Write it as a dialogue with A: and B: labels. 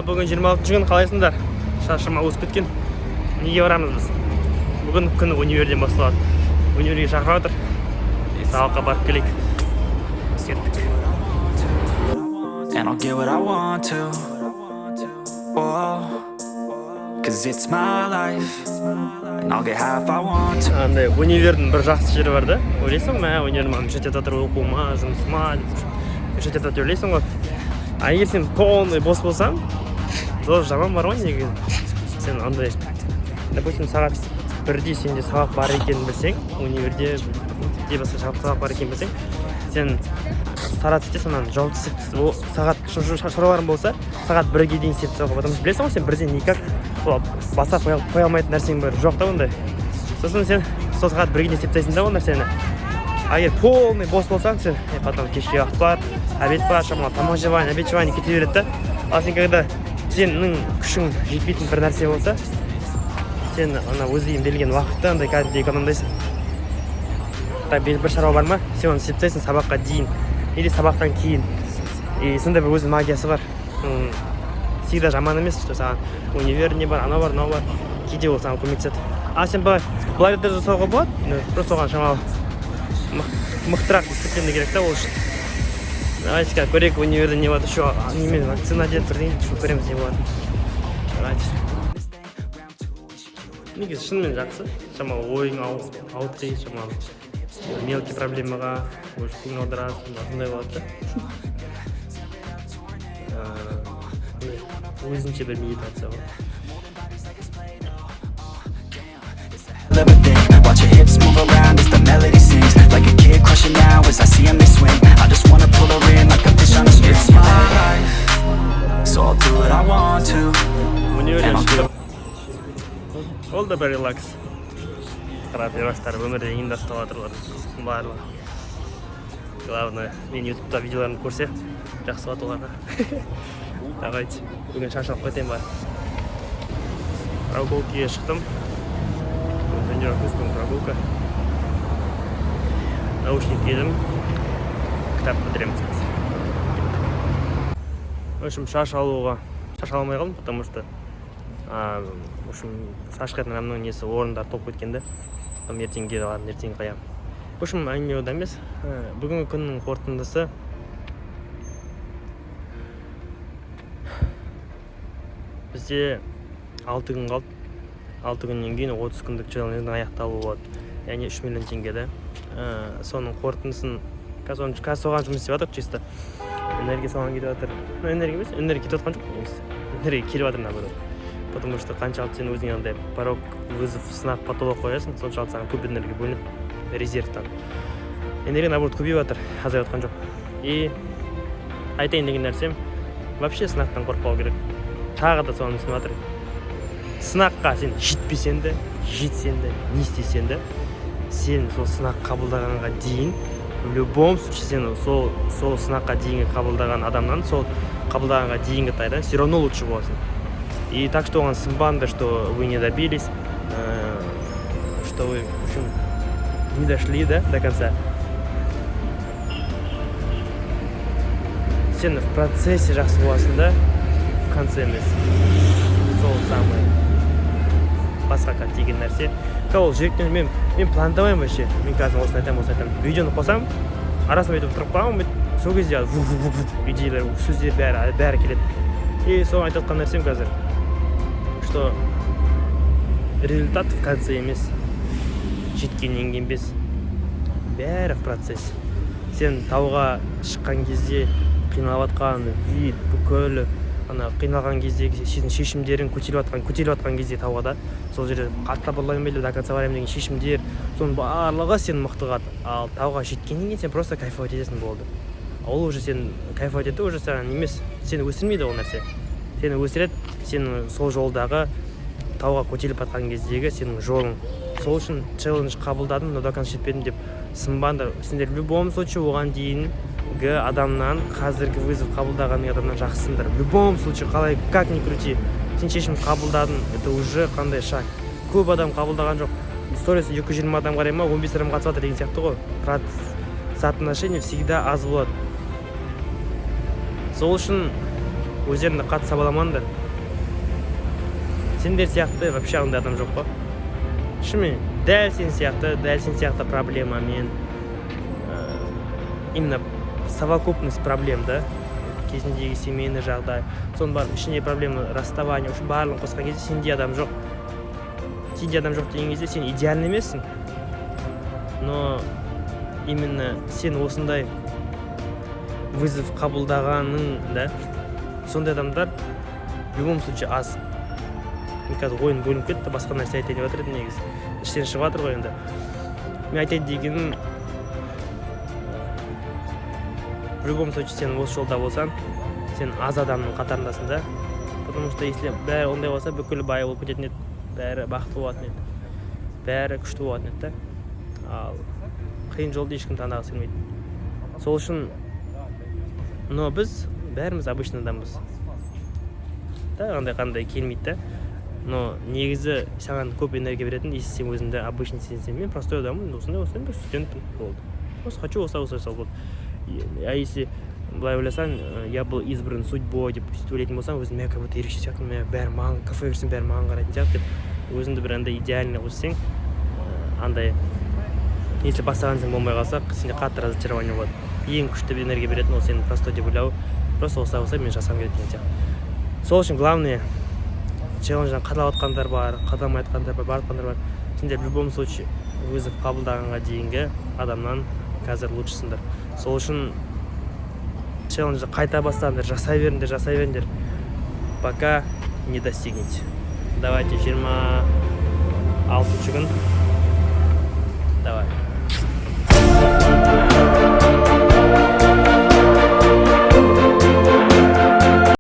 A: Бүгін 26 күн қалайсыңдар? Шашым ауысып кеткен. Неге барамыз біз? Бүгін күн универден басталады. Универге шақырып жатыр. Сабаққа барып келейік. Кеттік.
B: And I'll get what I want to. Oh, 'cause it's my life. And I'll get how if I want to.
A: Андай универдің бір жақсы жері бар да. Ойлайсың ма, универ маған мешіт етатыр оқуыма, жұмысыма деп. Мешіт етатыр ойлайсың ғой. А егер сен полный бос болсаң, зор жаман бар ғой неге. Сен андай, допустим, сағат 1-де сенде сабақ бар екенін білсең, универде басқа сабақ бар екенін білсең, сен стараться етесің, ананы жауапты істеп, сағат шаруаларың болса, сағат 1-ге дейін істеп тастауға. Потому что білесің ғой, сен бірден никак баса қоя алмайтын нәрсең бар, жоқ та ондай. Сосын сен сол сағат 1-ге дейін істеп тастайсың да ол нәрсені. А егер полный бос болсаң, сен потом кешке уақыт бар, обед бар, шамалы тамақ жевайын, обед жевайын кете береді да. Ал сен когда сенің күшің жетпейтін бір нәрсе болса, сен ана өзің берілген уақытты андай кәдімгідей экономдайсың. Бір шаруа бар ма, сен оны істеп тастайсың сабаққа дейін или сабақтан кейін. И сондай бір өзінің магиясы бар. Всегда жаман емес, что саған универ не бар, анау бар, мынау бар. Кейде ол саған көмектеседі. А сен былай да жасауға болады, просто оған шамалы мықтырақ дисциплина керек та ол үшін. Давайте көрейік универде не болады, еще немен вакцина деді бірден, еще көреміз не болады. Давайте. Негізі шынымен жақсы, шамалы ойың ауытқи, шамалы мелкий проблемаға көңіл аударасың, сондай болады да. Өзінше бір медитация ғой.
B: Watch your hips move around as the melody sings. Like a kid crushing now as I see him they swing. I just wanna pull her in like a fish on a string. It's my life, so I'll do what I want to.
A: And I'll do all the very relax. Қарап жастар өмірде енді ұстап жатырлар барлығы. Главное, мен ютубта видеоларын көрсе, жақсы болады оларға. Давайте, бүгін шашалып қайтайын бар. Прогулкаға шықтым. Тренировка, прогулка. Наушник кидім. Кітап бітіреміз қазір. В общем, шаш алмай қалдым, потому что в общем, шашқатын адамның несі орындар толып кеткенде. Там ертең келіп алам, ертең қаям. В общем, әңгіме одан емес. Бүгінгі күннің қорытындысы бізде 6 күн қалды. 6 күннен кейін 30 күндік челлендждің аяқталуы болады. Яғни 3 миллион теңге да. Соның қорытындысын қазір соған жұмыс істеп жатыр, чисто. Энергия соған кетіп жатыр. Энергия емес, энергия кетіп жатқан жоқ. Энергия келіп жатыр наоборот. Потому что қаншалықты сен өзіңе андай порог, вызов, сынақ, потолок қоясың, соншалықты саған көп энергия бөлініп резервтан. Энергия наоборот көбейіп жатыр, азайып жатқан жоқ. И айтайын деген нәрсем, вообще сынақтан қорықпау керек. Тағы да соны түсініп жатыр. Сынаққа сен жетпесең де, жетсең де, не істесең де, сен сол сынақ қабылдағанға дейін, в любом случае сен сол сынаққа дейінгі қабылдаған адамнан, сол қабылдағанға дейінгі тайда все равно лучше боласың. И так что оған сынбаңдар, что вы не добились, что вы, в общем, не дошли, да, до конца. Сен в процессе жақсы боласың да, в конце емес. Сол самый басқаға теген нәрсе. Ол жүректен мен пландамаймын вообще. Мен қазір осыны айтамын. Видеоны қосам, арасында өйтіп тұрып қаламын, сол кезде идеялар, сөздер бәрі келеді. И соған айтып отқан нәрсем қазір, что результат в конце емес, жеткеннен кейін емес, бәрі в процессе. Сен тауға шыққан кезде қиналып жатқан вид, бүкіл қиналған кездегі шешімдерін көтеріп жатқан кезде тауға да, сол жерде аттап болайын бәлі, до конца барайын деген шешімдер, соның барлығы сен мықтыға. Ал тауға жеткеннен кейін сен просто кайфовать етесің болды. Ол уже сен кайфовать етті, уже саған емес, сені өсірмейді ол нәрсе. Сені өсіреді, сен сол жолдағы тауға көтеріліп жатқан кездегі сенің жолың. Сол үшін челлендж қабылдадым, но до конца жетпедім деп сынбаңдар. Сендер в любом случае оған дейінгі адамнан, қазіргі вызов қабылдаған адамнан жақсысыңдар. В любом случае, қалай, как ни крути, сен шешім қабылдадың, это уже қандай шаг. Көп адам қабылдаған жоқ. Сторисы 220 адам қарай ма, 15 адам қатысып жатыр деген сияқты ғой. Соотношение всегда аз болады. Сол үшін өздеріңді қатты сабаламаңдар. Сендер сияқты вообще ондай адам жоқ қой. Шынымен дәл сен сияқты проблемамен, именно совокупность проблем, да, кезіндегі семейный жағдай, соның барлық ішінде проблема расставание, уж барлығын қосқан кезде сенде адам жоқ. Сенде адам жоқ деген кезде сен идеальный емессің. Но именно сен осындай вызов қабылдағаның, да, сондай адамдар в любом случае аз. Мен қазір ойын бөлініп кетті, басқа нәрсе айтайын деп жатыр едім негізі. Іштен шығып жатыр ғой енді. Мен айтайын дегенім, в любом случае сен осы жолда болсаң, сен аз адамның қатарындасың да. Потому что если бәрі ондай болса, бүкіл бай болып кететін еді, бәрі бақытты болатын еді, бәрі күшті болатын еді да. Ал қиын жолды ешкім таңдағысы келмейді. Сол үшін, но біз бәріміз обычный адамбыз. Да, қандай келмейді да. Но негізі саған көп энергия беретін, если сен өзіңді обычный сенсең, мен простой адаммын, осындай бір студентпін, болды. Просто хочу осылай болды. А если былай ойласаң, я был избран судьбой деп сөйтіп ойлайтын болсаң, өзің мен как будто ерекше сияқтымын, бәрі маған кафе берсең, бәрі маған қарайтын сияқты деп өзіңді бір андай идеальный қойсаң, андай если бастаған сен болмай қалсақ, сенде қатты разочарование болады. Ең күшті энергия беретін ол сенің простой деп ойлау, просто осылай мен жасағым келеді деген сияқты. Сол үшін главное челлендждан қадалып жатқандар бар, қадалмай жатқандар бар, баратқандар бар. Сендер в любом случае вызов қабылдағанға дейінгі адамнан қазір лучшысыңдар. Сол үшін челленджді қайта бастаңдар, жасай беріңдер, пока не достигнете. Давайте 26-ші күн. Давай.